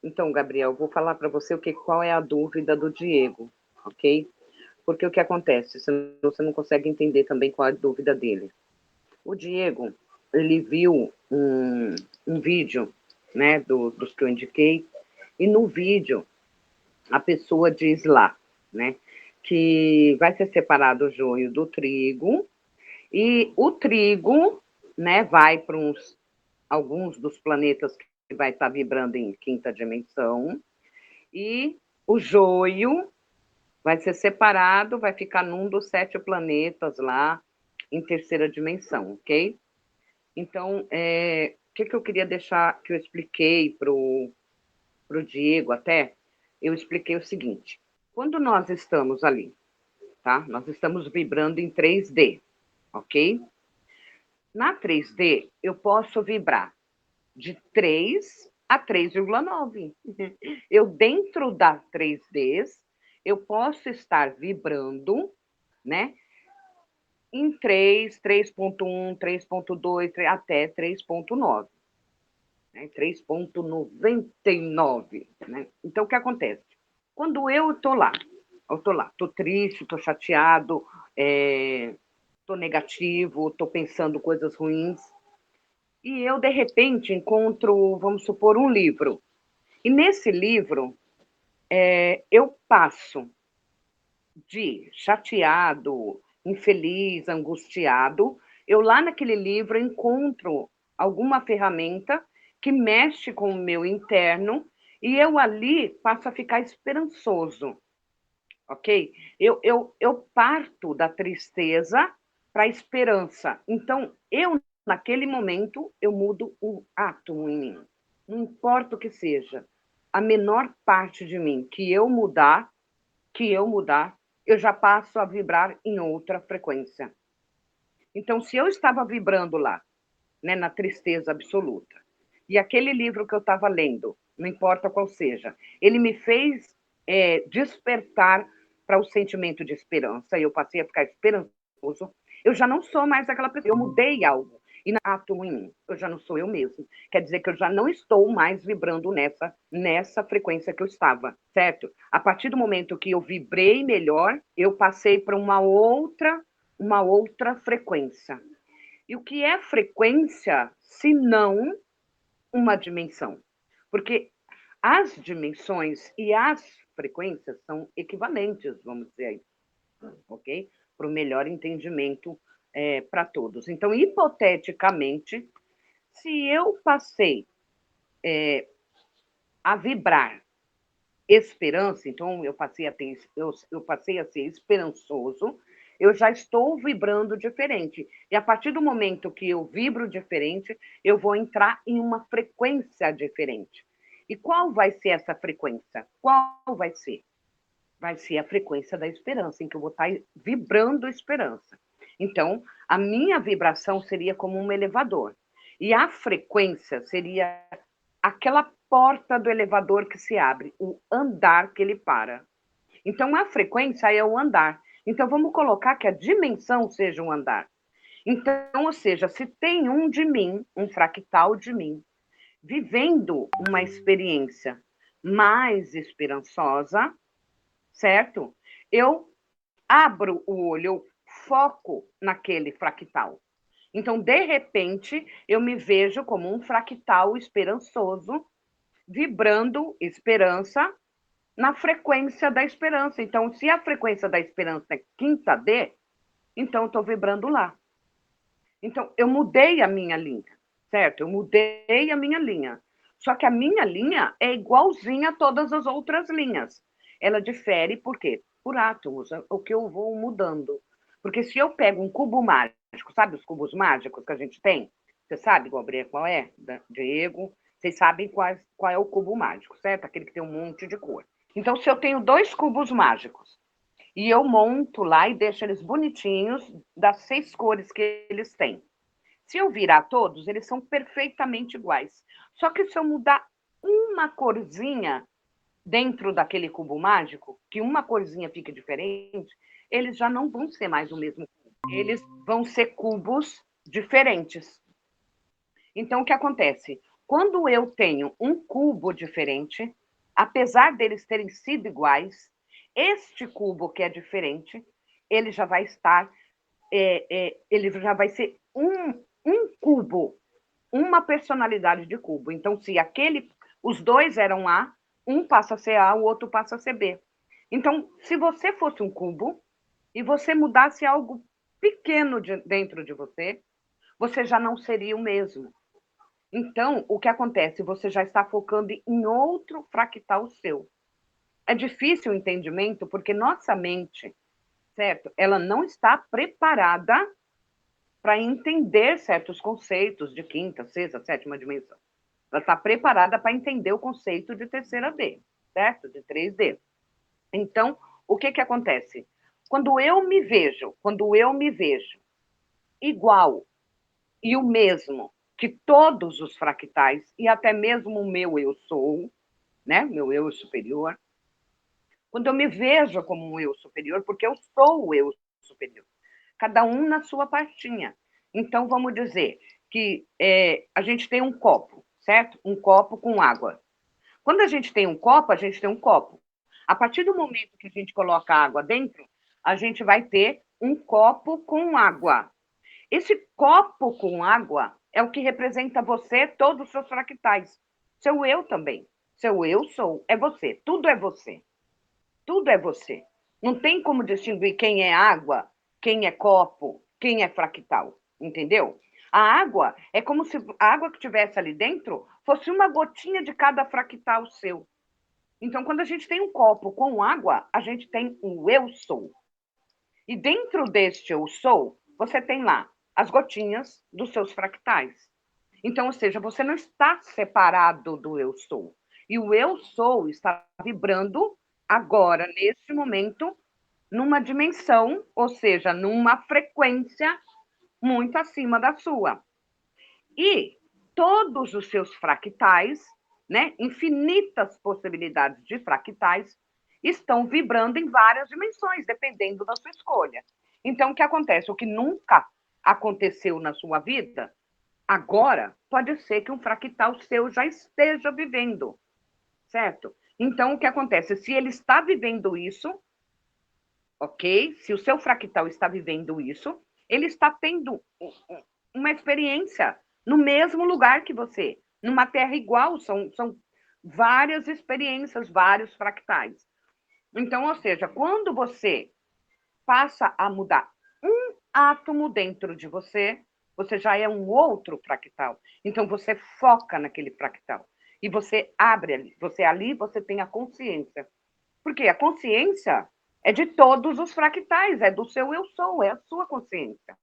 Então, Gabriel, vou falar para você qual é a dúvida do Diego, ok? Porque o que acontece? Você não consegue entender também qual é a dúvida dele. O Diego, ele viu um vídeo, né, dos que eu indiquei, e no vídeo a pessoa diz lá, né, que vai ser separado o joio do trigo, e o trigo, né, vai para alguns dos planetas que vai estar vibrando em quinta dimensão, e o joio vai ser separado, vai ficar num dos 7 planetas lá em terceira dimensão, ok? Então, o que eu queria deixar, que eu expliquei para o Diego até, eu expliquei o seguinte: quando nós estamos ali, tá? Nós estamos vibrando em 3D, ok? Na 3D, eu posso vibrar de 3 a 3,9. Eu, dentro da 3Ds, eu posso estar vibrando, né? Em 3, 3.1, 3.2, até 3.9. Né, 3,99. Né? Então, o que acontece? Quando eu tô lá, tô triste, tô chateado, tô negativo, tô pensando coisas ruins, e eu, de repente, encontro, vamos supor, um livro. E nesse livro, eu passo de chateado, infeliz, angustiado, eu lá naquele livro encontro alguma ferramenta que mexe com o meu interno e eu ali passo a ficar esperançoso, ok? Eu parto da tristeza para a esperança. Então, eu, naquele momento, eu mudo o átomo em mim. Não importa o que seja, a menor parte de mim que eu mudar, eu já passo a vibrar em outra frequência. Então, se eu estava vibrando lá, né, na tristeza absoluta, e aquele livro que eu estava lendo, não importa qual seja, ele me fez despertar para o sentimento de esperança, e eu passei a ficar esperançoso, eu já não sou mais aquela pessoa, eu mudei algo, e átomo em mim, eu já não sou eu mesmo. Quer dizer que eu já não estou mais vibrando nessa frequência que eu estava, certo? A partir do momento que eu vibrei melhor, eu passei para uma outra frequência. E o que é frequência, se não uma dimensão? Porque as dimensões e as frequências são equivalentes, vamos dizer aí, ok? Para o melhor entendimento para todos. Então, hipoteticamente, se eu passei a vibrar esperança, então eu passei a ser esperançoso, eu já estou vibrando diferente. E a partir do momento que eu vibro diferente, eu vou entrar em uma frequência diferente. E qual vai ser essa frequência? Qual vai ser? Vai ser a frequência da esperança, em que eu vou estar vibrando esperança. Então, a minha vibração seria como um elevador. E a frequência seria aquela porta do elevador que se abre, o andar que ele para. Então, a frequência é o andar. Então, vamos colocar que a dimensão seja um andar. Então, ou seja, se tem um de mim, um fractal de mim, vivendo uma experiência mais esperançosa, certo? Eu abro o olho, eu foco naquele fractal. Então, de repente, eu me vejo como um fractal esperançoso, vibrando esperança na frequência da esperança. Então, se a frequência da esperança é quinta D, então eu estou vibrando lá. Então, eu mudei a minha linha, certo? Eu mudei a minha linha. Só que a minha linha é igualzinha a todas as outras linhas. Ela difere por quê? Por átomos, o que eu vou mudando. Porque se eu pego um cubo mágico, sabe os cubos mágicos que a gente tem? Você sabe, Gabriel, qual é? Diego, vocês sabem qual é o cubo mágico, certo? Aquele que tem um monte de cor. Então, se eu tenho 2 cubos mágicos e eu monto lá e deixo eles bonitinhos das 6 cores que eles têm. Se eu virar todos, eles são perfeitamente iguais. Só que se eu mudar uma corzinha dentro daquele cubo mágico, que uma corzinha fica diferente, eles já não vão ser mais o mesmo cubo. Eles vão ser cubos diferentes. Então, o que acontece? quando eu tenho um cubo diferente, apesar deles terem sido iguais, este cubo que é diferente, ele já vai estar, ele já vai ser um cubo, uma personalidade de cubo. Então, se os dois eram A, um passa a ser A, o outro passa a ser B. Então, se você fosse um cubo e você mudasse algo pequeno dentro de você, você já não seria o mesmo. Então, o que acontece? Você já está focando em outro fractal seu. É difícil o entendimento porque nossa mente, certo? Ela não está preparada para entender certos conceitos de quinta, sexta, sétima dimensão. Ela está preparada para entender o conceito de terceira D, certo? De 3D. Então, o que acontece? Quando eu me vejo igual e o mesmo que todos os fractais, e até mesmo o meu eu sou, né? Meu eu superior, quando eu me vejo como um eu superior, porque eu sou o eu superior, cada um na sua partinha. Então, vamos dizer que a gente tem um copo, certo? Um copo com água. Quando a gente tem um copo, a gente tem um copo. A partir do momento que a gente coloca água dentro, a gente vai ter um copo com água. Esse copo com água é o que representa você, todos os seus fractais. Seu eu também. Seu eu sou, é você. Tudo é você. Tudo é você. Não tem como distinguir quem é água, quem é copo, quem é fractal. Entendeu? A água é como se a água que tivesse ali dentro fosse uma gotinha de cada fractal seu. Então, quando a gente tem um copo com água, a gente tem o eu sou. E dentro deste eu sou, você tem lá as gotinhas dos seus fractais. Então, ou seja, você não está separado do eu sou. E o eu sou está vibrando agora, neste momento, numa dimensão, ou seja, numa frequência muito acima da sua. E todos os seus fractais, né, infinitas possibilidades de fractais, estão vibrando em várias dimensões, dependendo da sua escolha. Então, o que acontece? O que nunca aconteceu na sua vida, agora pode ser que um fractal seu já esteja vivendo, certo? Então, o que acontece? Se ele está vivendo isso, ok? Se o seu fractal está vivendo isso, ele está tendo uma experiência no mesmo lugar que você, numa terra igual, são várias experiências, vários fractais. Então, ou seja, quando você passa a mudar um átomo dentro de você, você já é um outro fractal. Então, você foca naquele fractal. E você abre ali, você tem a consciência. Porque a consciência é de todos os fractais, é do seu eu sou, é a sua consciência.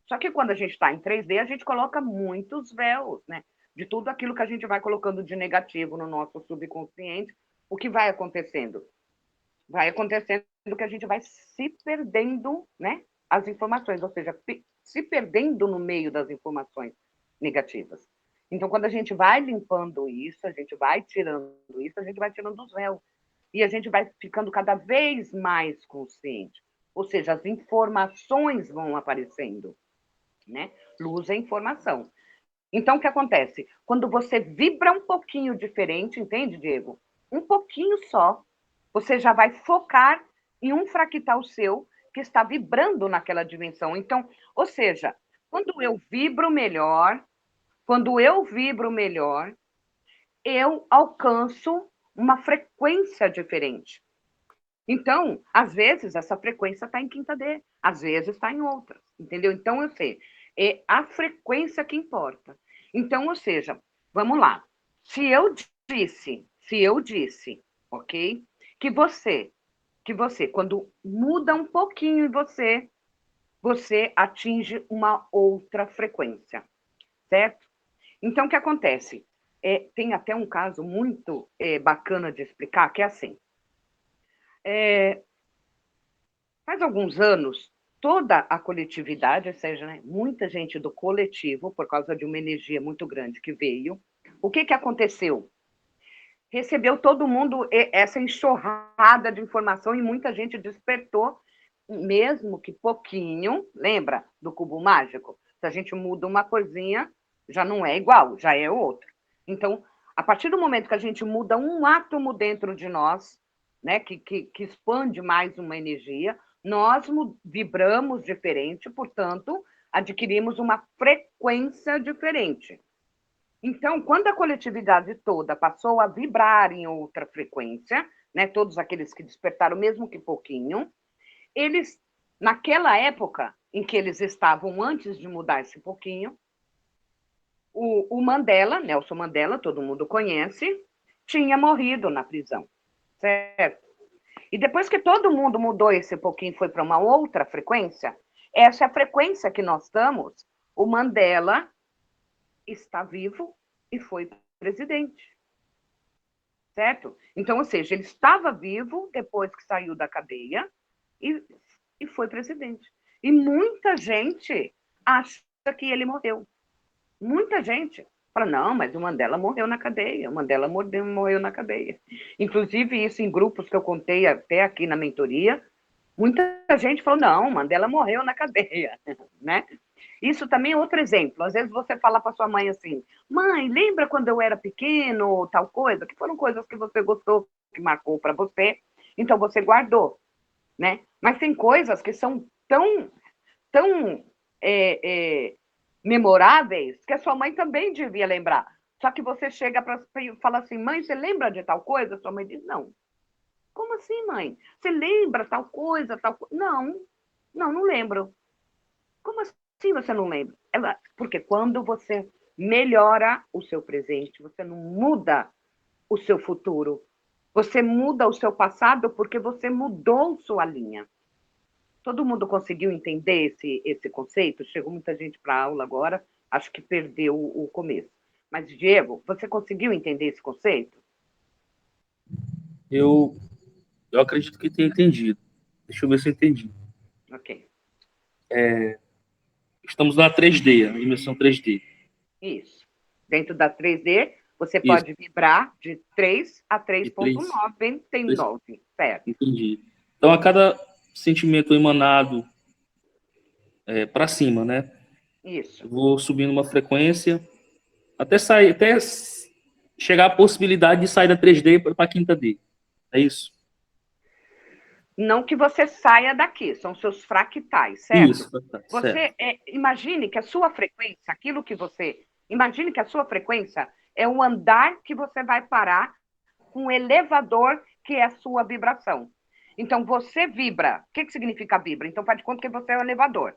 Só que quando a gente está em 3D, a gente coloca muitos véus, né? De tudo aquilo que a gente vai colocando de negativo no nosso subconsciente, o que vai acontecendo? Vai acontecendo que a gente vai se perdendo, né? As informações, ou seja, se perdendo no meio das informações negativas. Então, quando a gente vai limpando isso, a gente vai tirando isso, a gente vai tirando os véus. E a gente vai ficando cada vez mais consciente. Ou seja, as informações vão aparecendo, né? Luz é informação. Então, o que acontece? Quando você vibra um pouquinho diferente, entende, Diego? Um pouquinho só, você já vai focar em um fractal seu que está vibrando naquela dimensão. Então, ou seja, quando eu vibro melhor, eu alcanço uma frequência diferente. Então, às vezes, essa frequência está em quinta D, às vezes está em outras, entendeu? Então, eu sei, é a frequência que importa. Então, ou seja, vamos lá. Se eu disse, ok, que você, quando muda um pouquinho em você atinge uma outra frequência, certo? Então, o que acontece? Tem até um caso muito bacana de explicar, que é assim. Faz alguns anos, toda a coletividade, ou seja, né, muita gente do coletivo, por causa de uma energia muito grande que veio, o que aconteceu? Recebeu todo mundo essa enxurrada de informação e muita gente despertou, mesmo que pouquinho. Lembra do cubo mágico? Se a gente muda uma coisinha, já não é igual, já é outro. Então, a partir do momento que a gente muda um átomo dentro de nós, né, que expande mais uma energia, nós vibramos diferente, portanto, adquirimos uma frequência diferente. Então, quando a coletividade toda passou a vibrar em outra frequência, né, todos aqueles que despertaram, mesmo que pouquinho, eles, naquela época em que eles estavam antes de mudar esse pouquinho, o Mandela, Nelson Mandela, todo mundo conhece, tinha morrido na prisão, certo? E depois que todo mundo mudou esse pouquinho e foi para uma outra frequência, essa é a frequência que nós estamos, o Mandela está vivo e foi presidente, certo? Então, ou seja, ele estava vivo depois que saiu da cadeia e foi presidente. E muita gente acha que ele morreu. Muita gente fala, não, mas o Mandela morreu na cadeia, o Mandela morreu na cadeia. Inclusive, isso em grupos que eu contei até aqui na mentoria, muita gente falou, não, Mandela morreu na cadeia, né? Isso também é outro exemplo. Às vezes você fala para sua mãe assim, mãe, lembra quando eu era pequeno, tal coisa? Que foram coisas que você gostou, que marcou para você, então você guardou, né? Mas tem coisas que são tão memoráveis que a sua mãe também devia lembrar. Só que você chega para falar assim, mãe, você lembra de tal coisa? Sua mãe diz, não. Como assim, mãe? Você lembra tal coisa, tal coisa? Não, não lembro. Como assim você não lembra? Porque quando você melhora o seu presente, você não muda o seu futuro. Você muda o seu passado porque você mudou sua linha. Todo mundo conseguiu entender esse conceito? Chegou muita gente para a aula agora, acho que perdeu o começo. Mas, Diego, você conseguiu entender esse conceito? Eu acredito que tenha entendido. Deixa eu ver se eu entendi. Ok. Estamos na 3D, a dimensão 3D. Isso. Dentro da 3D, você Isso, pode vibrar de 3 a de 3, 3.99, certo? entendi. Então, a cada sentimento emanado para cima, né? Isso. Eu vou subindo uma frequência até sair, até chegar a possibilidade de sair da 3D para a quinta D. É isso? Não que você saia daqui, são seus fractais, certo? Isso, tá certo. Você imagine que a sua frequência, aquilo que você. Imagine que a sua frequência é um andar que você vai parar com um elevador que é a sua vibração. Então você vibra. O que significa vibra? Então faz de conta que você é o elevador.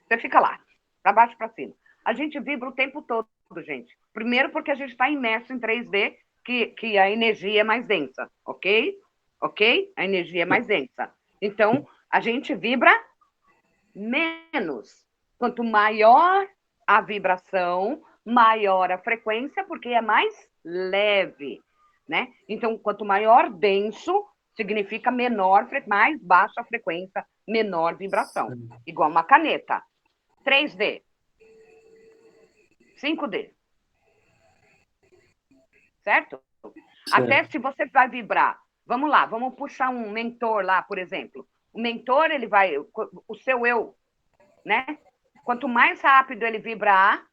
Você fica lá, para baixo para cima. A gente vibra o tempo todo, gente. Primeiro porque a gente está imerso em 3D, que a energia é mais densa, ok? Ok? A energia é mais densa. Então, a gente vibra menos. Quanto maior a vibração, maior a frequência, porque é mais leve, né? Então, quanto maior denso, significa menor, mais baixa frequência, menor vibração. Igual uma caneta. 3D, 5D, certo? Até Certo. se você vai vibrar, vamos lá, vamos puxar um mentor lá, por exemplo. O mentor, ele vai, o seu eu, né? Quanto mais rápido ele vibrar,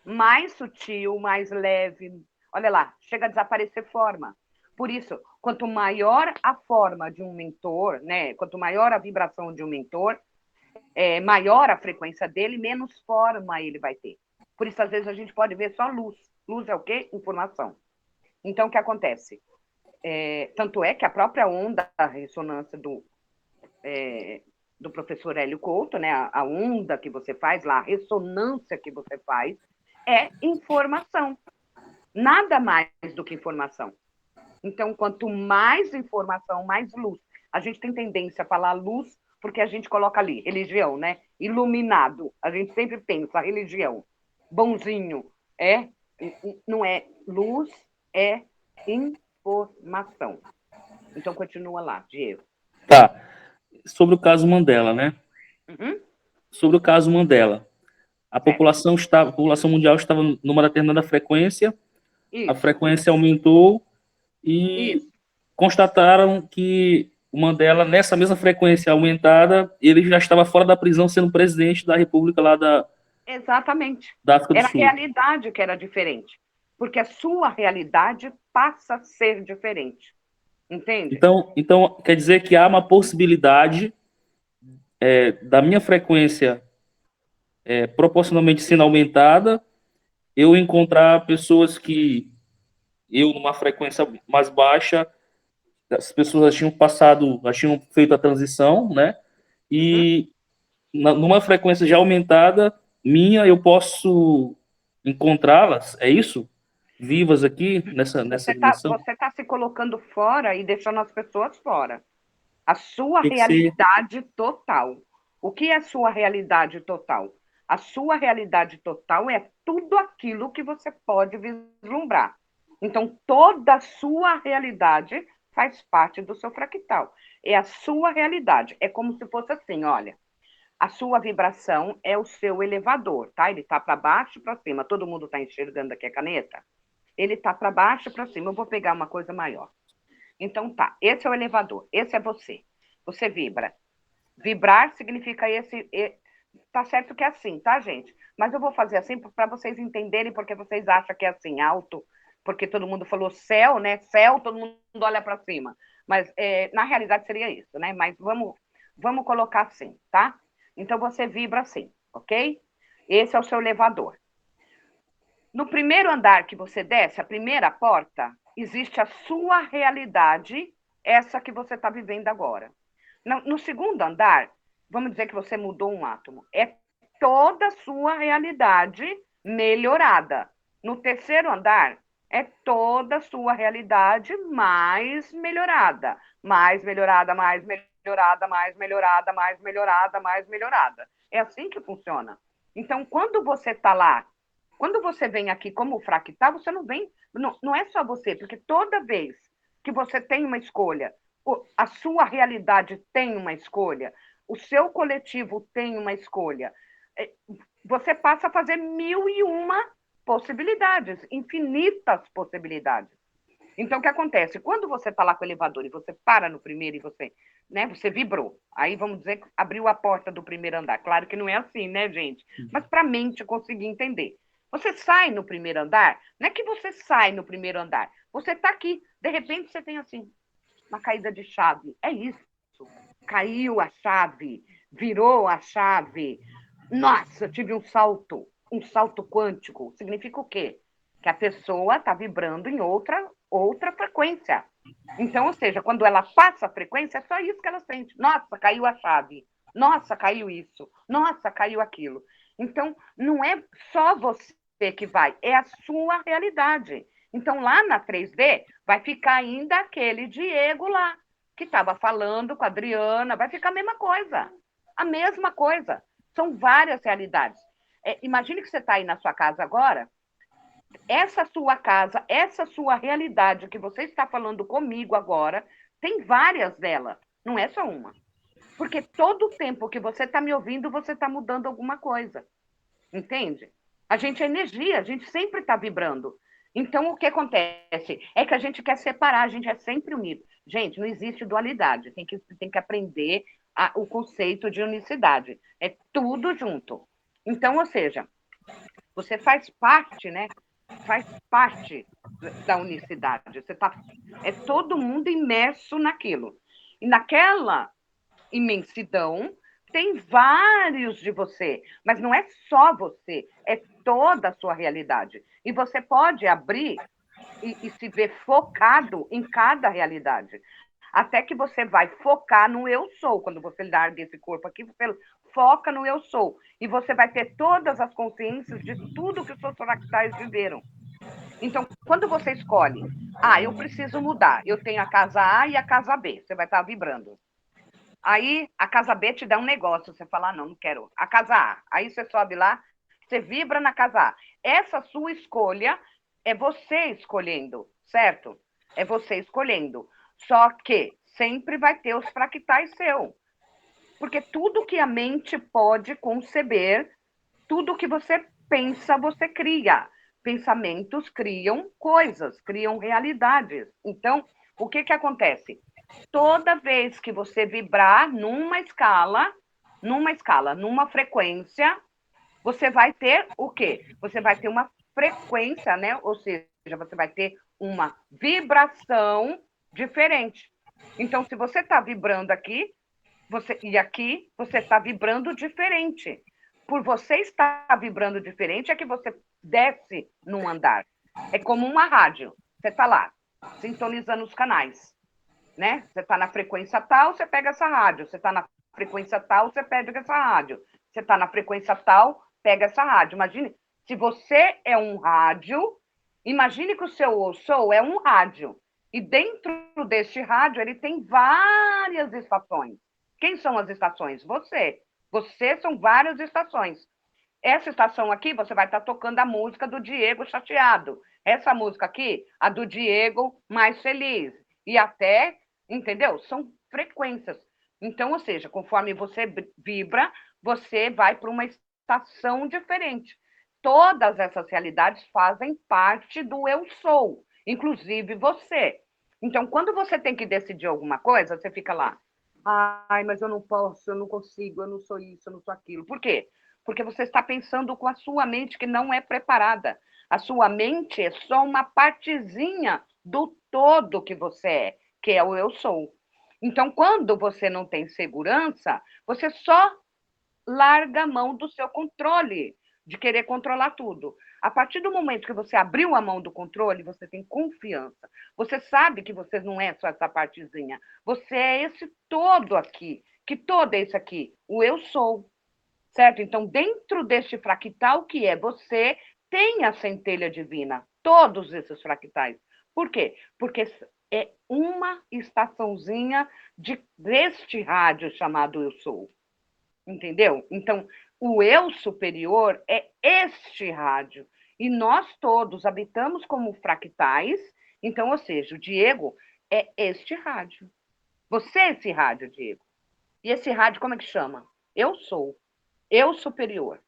mais sutil, mais leve. Olha lá, chega a desaparecer forma. Por isso, quanto maior a forma de um mentor, né? Quanto maior a vibração de um mentor, maior a frequência dele, menos forma ele vai ter. Por isso, às vezes, a gente pode ver só luz. Luz é o quê? Informação. Então, o que acontece? Tanto é que a própria onda, a ressonância do professor Hélio Couto, né, a onda que você faz lá, a ressonância que você faz, é informação. Nada mais do que informação. Então, quanto mais informação, mais luz. A gente tem tendência a falar luz porque a gente coloca ali, religião, né? Iluminado. A gente sempre pensa, religião. Bonzinho. Não é luz, é informação. Então, continua lá, Diego. Tá. Sobre o caso Mandela, né? Uhum. Sobre o caso Mandela. Certo. A população mundial estava numa determinada frequência, a Isso. frequência aumentou e Isso. constataram que o Mandela, nessa mesma frequência aumentada, ele já estava fora da prisão sendo presidente da República lá Exatamente. da África do Era a Sul. realidade que era diferente. porque a sua realidade passa a ser diferente. Entende? Então quer dizer que há uma possibilidade da minha frequência proporcionalmente sendo aumentada, eu encontrar pessoas que eu, numa frequência mais baixa, as pessoas já tinham feito a transição, né? Uhum. E numa frequência já aumentada, minha, eu posso encontrá-las, é isso? Vivas aqui nessa dimensão? Você tá se colocando fora e deixando as pessoas fora. A sua Tem que ser. realidade total. O que é a sua realidade total? A sua realidade total é tudo aquilo que você pode vislumbrar. Então, toda a sua realidade faz parte do seu fractal. É a sua realidade. É como se fosse assim, olha, a sua vibração é o seu elevador, tá? Ele tá para baixo, para cima. Todo mundo está enxergando aqui a caneta? Ele tá para baixo, para cima. Eu vou pegar uma coisa maior. Então tá, esse é o elevador, esse é você. Você vibra. Vibrar significa esse. Tá certo que é assim, tá, gente? Mas eu vou fazer assim para vocês entenderem, porque vocês acham que é assim, alto, porque todo mundo falou céu, né? Céu, todo mundo olha para cima. Mas na realidade seria isso, né? Mas vamos colocar assim, tá? Então você vibra assim, ok? Esse é o seu elevador. No primeiro andar que você desce, a primeira porta, existe a sua realidade, essa que você está vivendo agora. No segundo andar, vamos dizer que você mudou um átomo. É toda a sua realidade melhorada. No terceiro andar, é toda a sua realidade mais melhorada. Mais melhorada, mais melhorada, mais melhorada, mais melhorada, mais melhorada. É assim que funciona. Então, quando você está lá, quando você vem aqui como fractal, você não vem. Não é só você, porque toda vez que você tem uma escolha, a sua realidade tem uma escolha, o seu coletivo tem uma escolha, você passa a fazer 1001 possibilidades, infinitas possibilidades. Então, o que acontece? Quando você está lá com o elevador e você para no primeiro e você vibrou, aí vamos dizer que abriu a porta do primeiro andar. Claro que não é assim, né, gente? Mas para a mente conseguir entender. Você sai no primeiro andar, não é que você sai no primeiro andar, você está aqui, de repente você tem assim, uma caída de chave. É isso. Caiu a chave, virou a chave. Nossa, eu tive um salto quântico. Significa o quê? Que a pessoa está vibrando em outra frequência. Então, ou seja, quando ela passa a frequência, é só isso que ela sente. Nossa, caiu a chave. Nossa, caiu isso. Nossa, caiu aquilo. Então, não é só você que vai, é a sua realidade. Então, lá na 3D, vai ficar ainda aquele Diego lá, que estava falando com a Adriana, vai ficar a mesma coisa. A mesma coisa. São várias realidades. Imagine que você está aí na sua casa agora, essa sua casa, essa sua realidade que você está falando comigo agora, tem várias delas, não é só uma. Porque todo o tempo que você está me ouvindo, você está mudando alguma coisa. Entende? A gente é energia, a gente sempre está vibrando. Então, o que acontece? É que a gente quer separar, a gente é sempre unido. Gente, não existe dualidade, tem que aprender o conceito de unicidade. É tudo junto. Então, ou seja, você faz parte, né? Faz parte da unicidade. É todo mundo imerso naquilo. E naquela imensidão, tem vários de você, mas não é só você, é toda a sua realidade. E você pode abrir e se ver focado em cada realidade. Até que você vai focar no eu sou. Quando você larga esse corpo aqui, você foca no eu sou. E você vai ter todas as consciências de tudo que os seus fractais viveram. Então, quando você escolhe, eu preciso mudar, eu tenho a casa A e a casa B, você vai estar vibrando. Aí a casa B te dá um negócio, você fala, não quero. A casa A, aí você sobe lá, você vibra na casa A. Essa sua escolha é você escolhendo, certo? É você escolhendo. Só que sempre vai ter os fractais seu. Porque tudo que a mente pode conceber, tudo que você pensa, você cria. Pensamentos criam coisas, criam realidades. Então, o que acontece? Toda vez que você vibrar numa frequência, você vai ter o quê? Você vai ter uma frequência, né? Ou seja, você vai ter uma vibração diferente. Então, se você está vibrando aqui, e aqui você está vibrando diferente. Por você estar vibrando diferente é que você desce num andar. É como uma rádio. Você está lá, sintonizando os canais, né? Você está na frequência tal, você pega essa rádio. Você está na frequência tal, você pega essa rádio. Você está na frequência tal, pega essa rádio. Imagine, se você é um rádio, imagine que o seu show é um rádio. E dentro deste rádio, ele tem várias estações. Quem são as estações? Você. Você são várias estações. Essa estação aqui, você vai estar tocando a música do Diego chateado. Essa música aqui, a do Diego mais feliz. E até, entendeu? São frequências. Então, ou seja, conforme você vibra, você vai para uma estação diferente. Todas essas realidades fazem parte do eu sou, inclusive você. Então, quando você tem que decidir alguma coisa, você fica lá. Ai, mas eu não posso, eu não consigo, eu não sou isso, eu não sou aquilo. Por quê? Porque você está pensando com a sua mente que não é preparada. A sua mente é só uma partezinha do todo que você é, que é o eu sou. Então, quando você não tem segurança, você só larga a mão do seu controle, de querer controlar tudo. A partir do momento que você abriu a mão do controle, você tem confiança. Você sabe que você não é só essa partezinha. Você é esse todo aqui. Que todo é esse aqui? O eu sou. Certo? Então, dentro deste fractal que é você, tem a centelha divina. Todos esses fractais. Por quê? Porque é uma estaçãozinha deste rádio chamado eu sou. Entendeu? Então, o eu superior é este rádio. E nós todos habitamos como fractais. Então, ou seja, o Diego é este rádio. Você é esse rádio, Diego. E esse rádio, como é que chama? Eu sou. Eu superior.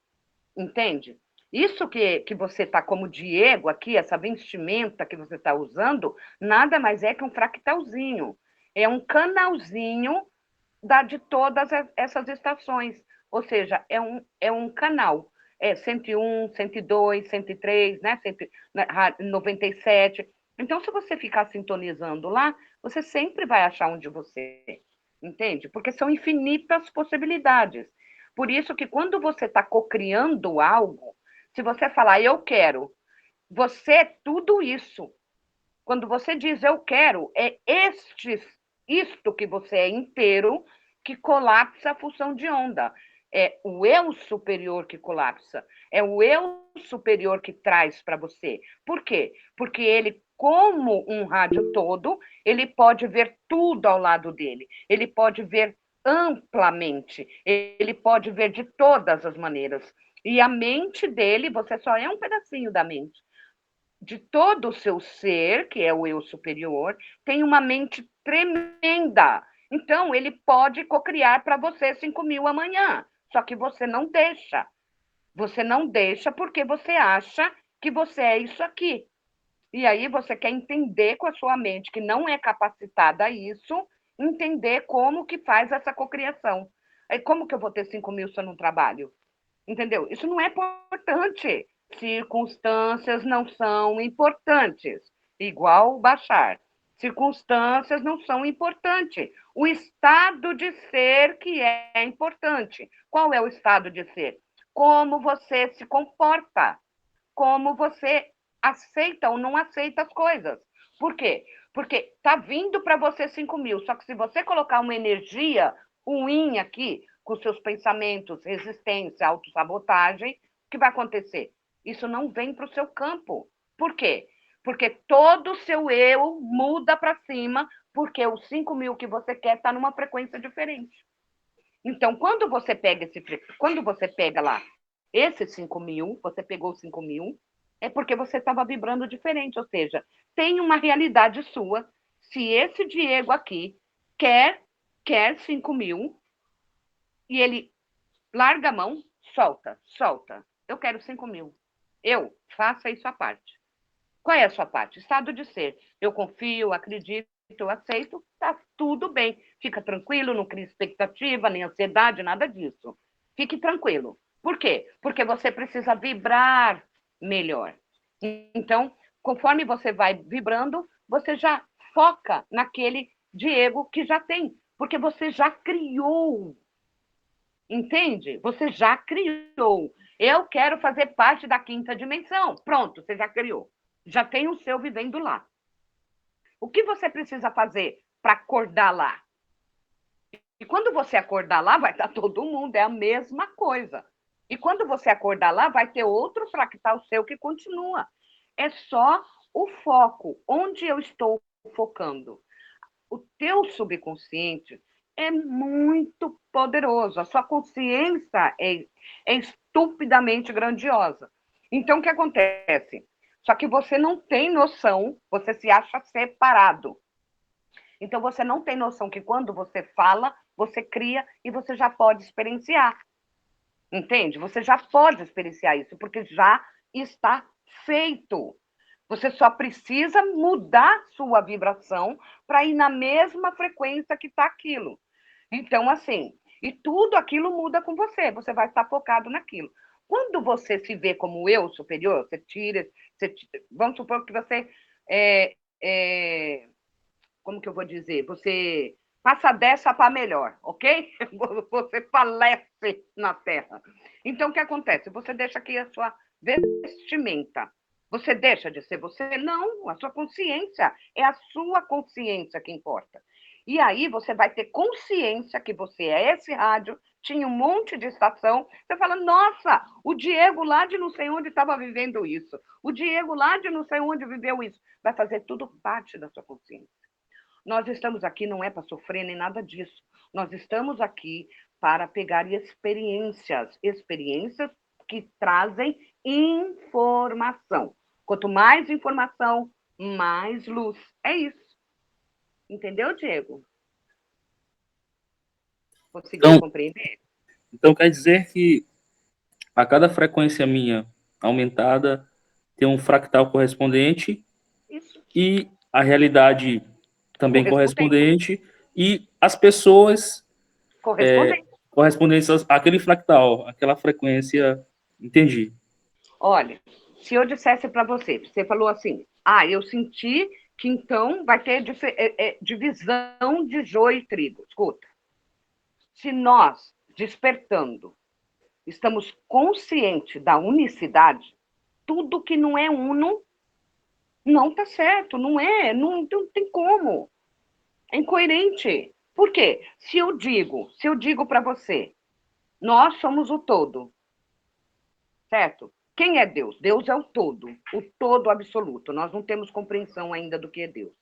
Entende? Isso que você está como Diego aqui, essa vestimenta que você está usando, nada mais é que um fractalzinho. É um canalzinho de todas essas estações. Ou seja, é um canal. É 101, 102, 103, né? 97. Então, se você ficar sintonizando lá, você sempre vai achar onde você é. Entende? Porque são infinitas possibilidades. Por isso que quando você está cocriando algo, se você falar eu quero, você é tudo isso. Quando você diz eu quero, é isto que você é inteiro que colapsa a função de onda. É o eu superior que colapsa. É o eu superior que traz para você. Por quê? Porque ele, como um rádio todo, ele pode ver tudo ao lado dele. Ele pode ver amplamente. Ele pode ver de todas as maneiras. E a mente dele, você só é um pedacinho da mente de todo o seu ser, que é o eu superior, tem uma mente tremenda. Então, ele pode cocriar para você 5.000 amanhã. Só que você não deixa. Você não deixa porque você acha que você é isso aqui. E aí você quer entender com a sua mente, que não é capacitada a isso, entender como que faz essa cocriação. Aí, como que eu vou ter 5.000 se eu não trabalho? Entendeu? Isso não é importante. Circunstâncias não são importantes. Igual baixar. Circunstâncias não são importantes. O estado de ser que é importante. Qual é o estado de ser? Como você se comporta. Como você aceita ou não aceita as coisas. Por quê? Porque tá vindo para você 5.000, só que se você colocar uma energia ruim aqui, com seus pensamentos, resistência, autossabotagem, o que vai acontecer? Isso não vem para o seu campo. Por quê? Porque todo o seu eu muda para cima, porque os 5.000 que você quer está numa frequência diferente. Então, quando você pega lá esses 5.000, você pegou 5.000, é porque você estava vibrando diferente, ou seja, tem uma realidade sua. Se esse Diego aqui quer 5.000 e ele larga a mão, solta. Eu quero 5.000. Faça isso à parte. Qual é a sua parte? Estado de ser. Eu confio, acredito, eu aceito, tá tudo bem. Fica tranquilo, não cria expectativa, nem ansiedade, nada disso. Fique tranquilo. Por quê? Porque você precisa vibrar melhor. Então, conforme você vai vibrando, você já foca naquele Diego que já tem, porque você já criou. Entende? Você já criou. Eu quero fazer parte da quinta dimensão. Pronto, você já criou. Já tem o seu vivendo lá. O que você precisa fazer para acordar lá? E quando você acordar lá, vai estar todo mundo, é a mesma coisa. E quando você acordar lá, vai ter outro fractal seu que continua. É só o foco, onde eu estou focando. O teu subconsciente é muito poderoso. A sua consciência é estupidamente grandiosa. Então, o que acontece? Só que você não tem noção, você se acha separado. Então, você não tem noção que quando você fala, você cria e você já pode experienciar. Entende? Você já pode experienciar isso, porque já está feito. Você só precisa mudar sua vibração para ir na mesma frequência que está aquilo. Então, assim, e tudo aquilo muda com você, você vai estar focado naquilo. Quando você se vê como eu superior, vamos supor que você como que eu vou dizer? Você passa dessa para melhor, ok? Você falece na Terra. Então, o que acontece? Você deixa aqui a sua vestimenta. Você deixa de ser você? Não, a sua consciência. É a sua consciência que importa. E aí você vai ter consciência que você é esse rádio, tinha um monte de estação. Você fala, nossa, o Diego lá de não sei onde estava vivendo isso. O Diego lá de não sei onde viveu isso. Vai fazer tudo parte da sua consciência. Nós estamos aqui não é para sofrer nem nada disso. Nós estamos aqui para pegar experiências, experiências que trazem informação. Quanto mais informação, mais luz. É isso. Entendeu, Diego? Conseguiu Então, compreender? então quer dizer que a cada frequência minha aumentada tem um fractal correspondente Isso. e a realidade também Correspondente. correspondente e as pessoas Correspondente. correspondentes àquele fractal, aquela frequência. Entendi. Olha, se eu dissesse para você, você falou assim, eu senti que então vai ter divisão de joio e trigo. Escuta, se nós, despertando, estamos conscientes da unicidade, tudo que não é uno não está certo, não tem como. É incoerente. Por quê? Se eu digo para você, nós somos o todo, certo? Quem é Deus? Deus é o todo absoluto. Nós não temos compreensão ainda do que é Deus.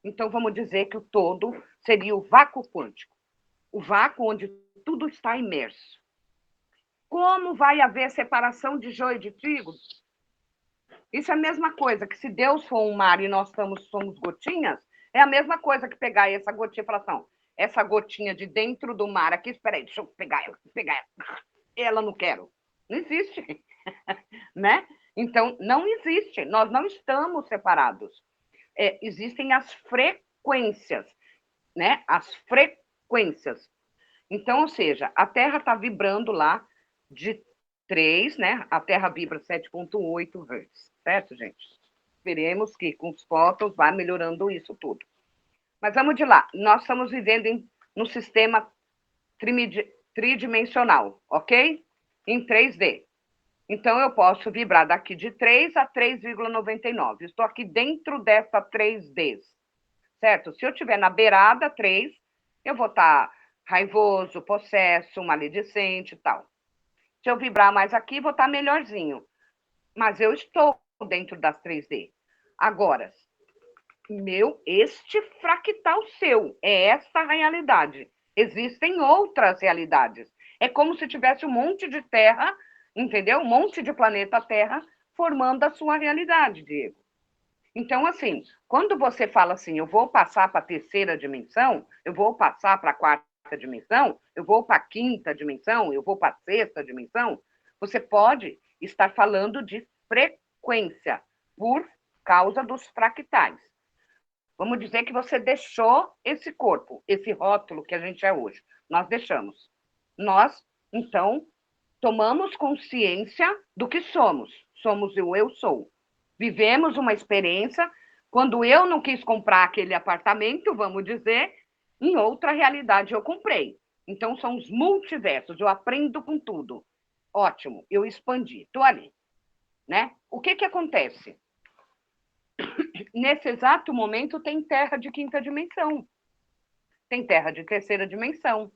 Então vamos dizer que o todo seria o vácuo quântico, o vácuo onde tudo está imerso. Como vai haver separação de joio e de trigo? Isso é a mesma coisa que se Deus for um mar e nós somos gotinhas, é a mesma coisa que pegar essa gotinha e falar assim, essa gotinha de dentro do mar aqui, espera aí, deixa eu pegar ela. Ela não quero. Não existe, né? Então, não existe. Nós não estamos separados. Existem as frequências, né? As frequências. Então, ou seja, a Terra está vibrando lá de 3, né? A Terra vibra 7,8 Hz, certo, gente? Esperemos que com os fótons vá melhorando isso tudo. Mas vamos de lá. Nós estamos vivendo no sistema tridimensional, ok? Em 3D. Então, eu posso vibrar daqui de 3 a 3,99. Estou aqui dentro dessa 3D, certo? Se eu estiver na beirada 3, eu vou estar raivoso, possesso, maledicente e tal. Se eu vibrar mais aqui, vou estar melhorzinho. Mas eu estou dentro das 3D. Agora, este fractal seu é essa realidade. Existem outras realidades. É como se tivesse um monte de terra, entendeu? Um monte de planeta Terra formando a sua realidade, Diego. Então, assim, quando você fala assim, eu vou passar para a terceira dimensão, eu vou passar para a quarta dimensão, eu vou para a quinta dimensão, eu vou para a sexta dimensão, você pode estar falando de frequência por causa dos fractais. Vamos dizer que você deixou esse corpo, esse rótulo que a gente é hoje. Nós deixamos. Nós, então, tomamos consciência do que somos. Somos o eu sou. Vivemos uma experiência. Quando eu não quis comprar aquele apartamento, vamos dizer, em outra realidade eu comprei. Então, são os multiversos, eu aprendo com tudo. Ótimo, eu expandi, estou ali. Né? O que, que acontece? Nesse exato momento, tem terra de quinta dimensão, tem terra de terceira dimensão,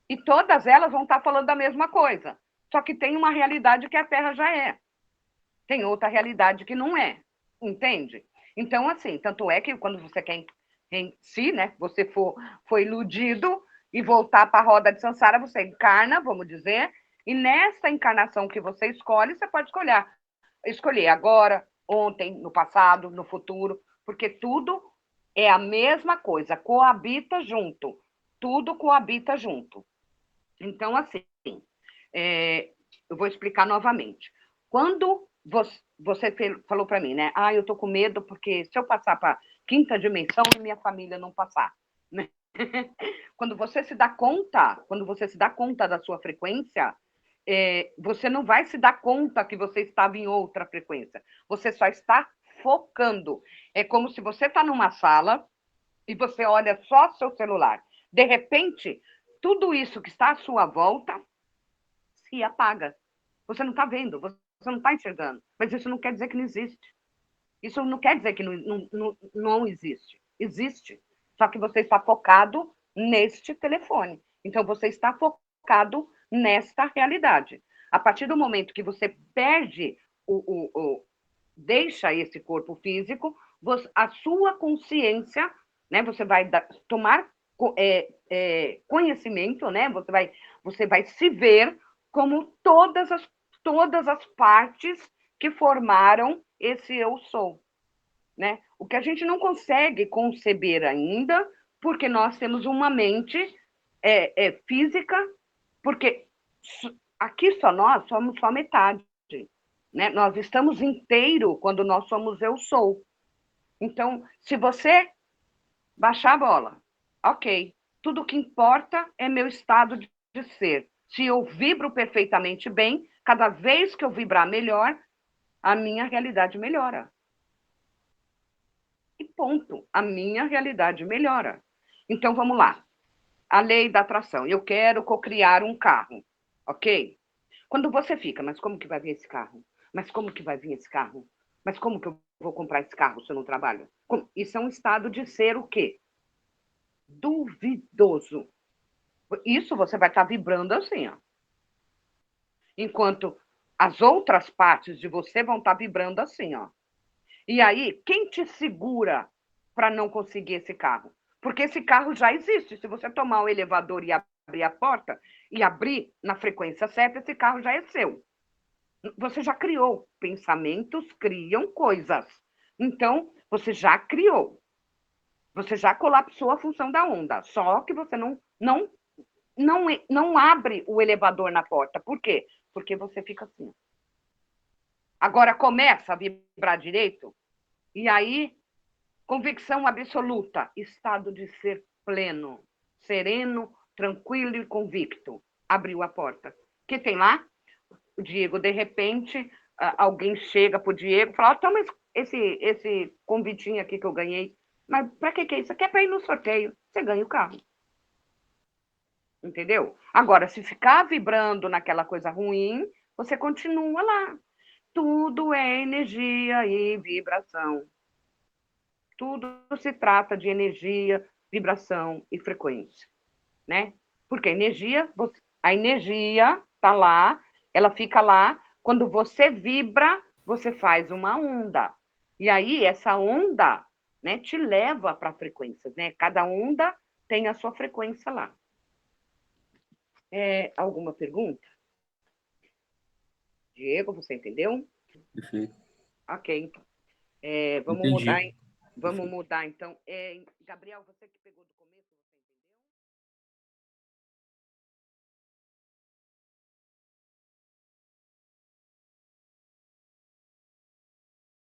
e todas elas vão estar falando da mesma coisa. Só que tem uma realidade que a Terra já é. Tem outra realidade que não é. Entende? Então, assim, tanto é que quando você quer em si, né? Você foi iludido e voltar para a roda de Sansara, você encarna, vamos dizer, e nessa encarnação que você escolhe, você pode escolher agora, ontem, no passado, no futuro, porque tudo é a mesma coisa, coabita junto. Tudo coabita junto. Então, assim, eu vou explicar novamente. Quando você falou para mim, né? Eu tô com medo porque se eu passar para quinta dimensão e minha família não passar, né? Quando você se dá conta da sua frequência, você não vai se dar conta que você estava em outra frequência. Você só está focando. É como se você está numa sala e você olha só seu celular. De repente, tudo isso que está à sua volta se apaga. Você não está vendo, você não está enxergando. Mas isso não quer dizer que não existe. Isso não quer dizer que não existe. Existe. Só que você está focado neste telefone. Então, você está focado nesta realidade. A partir do momento que você perde deixa esse corpo físico, a sua consciência, né? Você vai tomar conhecimento, né? Você vai se ver como todas as partes que formaram esse eu sou, né? O que a gente não consegue conceber ainda, porque nós temos uma mente física, porque aqui só nós somos só metade, né? Nós estamos inteiro quando nós somos eu sou. Então, se você baixar a bola, ok, tudo que importa é meu estado de ser. Se eu vibro perfeitamente bem, cada vez que eu vibrar melhor, a minha realidade melhora. E ponto, a minha realidade melhora. Então, vamos lá. A lei da atração. Eu quero cocriar um carro, ok? Quando você fica, mas como que vai vir esse carro? Mas como que vai vir esse carro? Mas como que eu vou comprar esse carro se eu não trabalho? Isso é um estado de ser o quê? Duvidoso. Isso você vai estar vibrando assim, ó. Enquanto as outras partes de você vão estar vibrando assim, ó. E aí, quem te segura para não conseguir esse carro? Porque esse carro já existe. Se você tomar o elevador e abrir a porta e abrir na frequência certa, esse carro já é seu. Você já criou. Pensamentos criam coisas. Então, você já criou. Você já colapsou a função da onda. Só que você não abre o elevador na porta. Por quê? Porque você fica assim. Agora começa a vibrar direito, e aí, convicção absoluta, estado de ser pleno, sereno, tranquilo e convicto. Abriu a porta. O que tem lá? O Diego, de repente, alguém chega para o Diego e fala: toma esse convitinho aqui que eu ganhei. Mas para que é isso? Aqui é para ir no sorteio. Você ganha o carro. Entendeu? Agora, se ficar vibrando naquela coisa ruim, você continua lá. Tudo é energia e vibração. Tudo se trata de energia, vibração e frequência, né? Porque a energia está lá, ela fica lá. Quando você vibra, você faz uma onda. E aí, essa onda, né, te leva para frequências, né? Cada onda tem a sua frequência lá. Alguma pergunta? Diego, você entendeu? Perfeito. Ok, então. Vamos Entendi. mudar, vamos Perfeito. mudar então. Gabriel, você que pegou do começo, você entendeu?